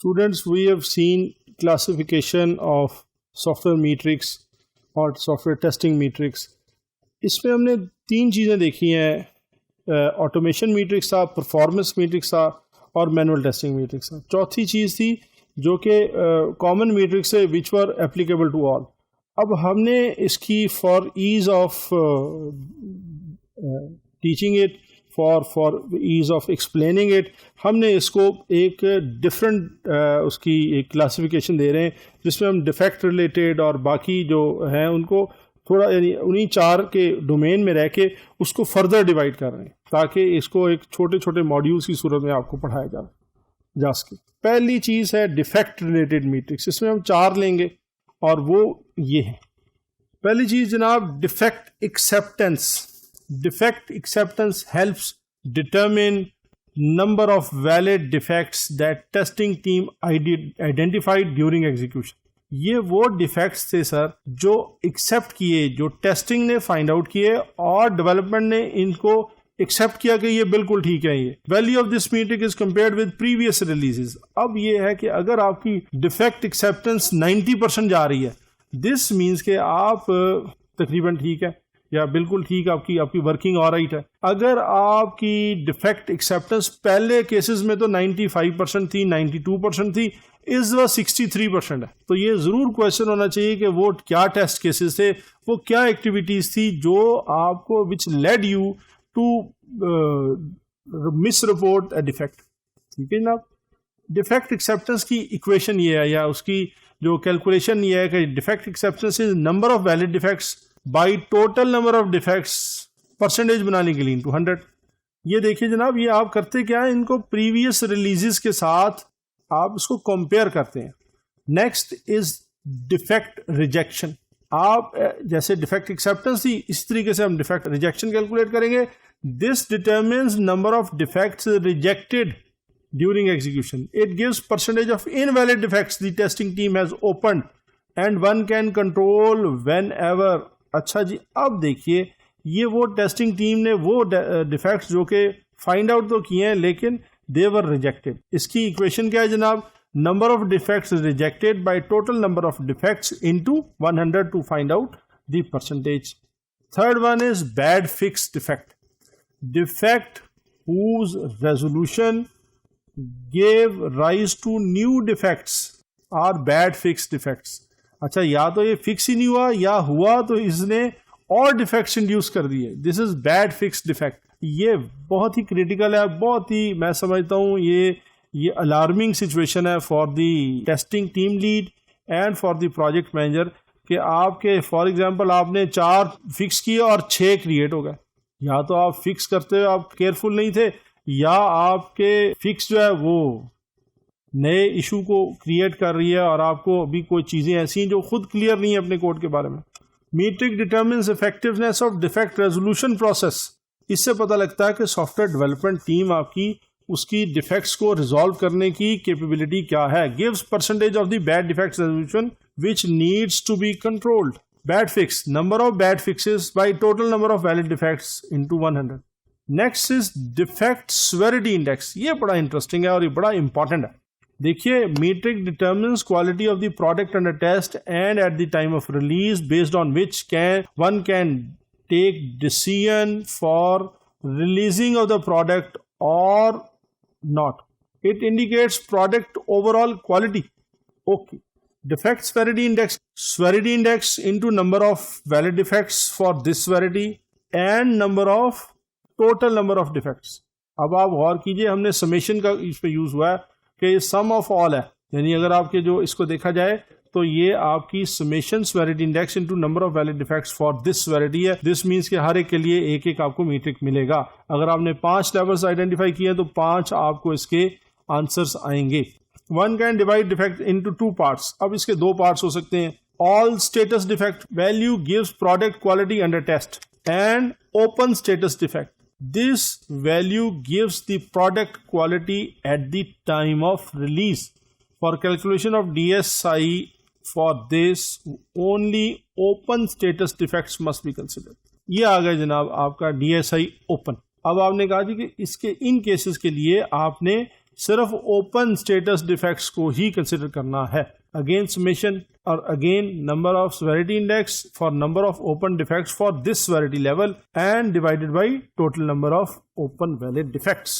Students, we have seen classification of software metrics और software testing matrix. इसमें हमने तीन चीज़ें देखी हैं. ऑटोमेशन मैट्रिक्स था, परफॉर्मेंस मैट्रिक्स था और मैनुअल टेस्टिंग मैट्रिक्स था. चौथी चीज़ थी जो कि कॉमन मैट्रिक्स है विच वर एप्लीकेबल टू ऑल. अब हमने इसकी for ease of teaching it, for ease of explaining it, हमने इसको एक डिफरेंट उसकी एक क्लासिफिकेशन दे रहे हैं जिसमें हम डिफेक्ट रिलेटेड और बाकी जो हैं उनको थोड़ा यानी उन्हीं चार के डोमेन में रह के उसको फर्दर डिवाइड कर रहे हैं ताकि इसको एक छोटे छोटे मॉड्यूल्स की सूरत में आपको पढ़ाया जा सके. पहली चीज़ है डिफेक्ट रिलेटेड मैट्रिक्स. इसमें हम चार लेंगे और वो ये है. पहली चीज़ जनाब defect acceptance. Defect acceptance helps determine number of valid defects that testing team identified during execution. ये वो डिफेक्ट्स थे सर जो एक्सेप्ट किए, जो टेस्टिंग ने फाइंड आउट किए और डेवलपमेंट ने इनको एक्सेप्ट किया कि ये बिल्कुल ठीक है. ये value of this metric is compared with previous releases. अब ये है कि अगर आपकी डिफेक्ट एक्सेप्टेंस 90% जा रही है, दिस मीन्स के आप तकरीबन ठीक है या बिल्कुल ठीक आपकी वर्किंग ऑलराइट है. अगर आपकी डिफेक्ट एक्सेप्टेंस पहले केसेस में तो 95% थी, 92% थी, इस वक्त 63% है. तो ये ज़रूर क्वेश्चन होना चाहिए कि वो क्या टेस्ट केसेस थे, वो क्या एक्टिविटीज़ थी जो आपको which led you to misreport a defect. ठीक है जनाब. डिफेक्ट एक्सेप्टेंस की इक्वेशन ये है या उसकी जो कैलकुलेशन ये है कि defect acceptance is number of valid defects by total number of defects percentage बनाने के लिए इंटू 100. ये देखिए जनाब, ये आप करते क्या है, इनको प्रीवियस रिलीजेस के साथ आप इसको कंपेयर करते हैं. Next is defect rejection. आप जैसे डिफेक्ट एक्सेप्टेंस थी इस तरीके से हम डिफेक्ट रिजेक्शन कैलकुलेट करेंगे. This determines number of defects rejected during execution. It gives percentage of invalid defects the testing team has opened and one can control when ever. अच्छा जी, अब देखिए ये वो टेस्टिंग टीम ने वो डिफेक्ट्स जो कि फाइंड आउट तो किए हैं लेकिन दे वर रिजेक्टेड. इसकी इक्वेशन क्या है जनाब? Number of defects rejected by total number of defects into 100 to find out the percentage. Third one is bad fix defect. Defect whose resolution gave rise to new defects are bad fixed defects. अच्छा, या तो ये fix ही नहीं हुआ या हुआ तो इसने और डिफेक्ट्स इंड्यूस कर दिए. This is bad fix defect. ये बहुत ही क्रिटिकल है, बहुत ही मैं समझता हूँ ये अलार्मिंग सिचुएशन है for the testing team lead and for the project manager कि आपके फॉर एग्जांपल आपने 4 फिक्स किए और 6 क्रिएट हो गए. या तो आप फिक्स करते हुए आप केयरफुल नहीं थे या आपके फिक्स जो है वो नए इशू को क्रिएट कर रही है और आपको अभी कोई चीज़ें ऐसी हैं जो खुद क्लियर नहीं है अपने कोड के बारे में. Metric determines effectiveness of defect resolution process. इससे पता लगता है कि सॉफ्टवेयर डेवलपमेंट टीम आपकी उसकी डिफेक्ट्स को रिजॉल्व करने की कैपेबिलिटी क्या है. Gives percentage of the bad defects resolution which needs to be controlled. Bad fix, number of bad fixes by total number of valid defects into 100. Next is defect severity index. ये बड़ा interesting है और ये बड़ा important है. देखिए, metric determines quality of the product under test and at the time of release based on which one can take decision for releasing of the product और not. It indicates product overall quality. Okay. Defect severity index into number of valid defects for this severity and number of total number of defects. अब आप गौर कीजिए, हमने summation का इस पे use हुआ है कि सम ऑफ ऑल है, यानी अगर आपके जो इसको देखा जाए तो ये आपकी summation severity index into number of valid defects for this severity है. दिस मीन्स कि हर एक के लिए एक एक आपको मीट्रिक मिलेगा. अगर आपने 5 लेवल्स आइडेंटिफाई किए तो 5 आपको इसके आंसर्स आएंगे. One can divide defect into 2 parts. अब इसके 2 parts हो सकते हैं. All status defect value gives product quality under test and open status defect. This value gives the product quality at the time of release. For calculation of DSI for this, only open status defects must be considered. ये आ गया जनाब आपका DSI open. अब आपने कहा जी कि इसके इन cases के लिए आपने सिर्फ ओपन स्टेटस डिफेक्ट्स को ही कंसिडर करना है। अगेन समेशन और again number of severity index for number of open defects for this severity level and divided by total number of open valid defects.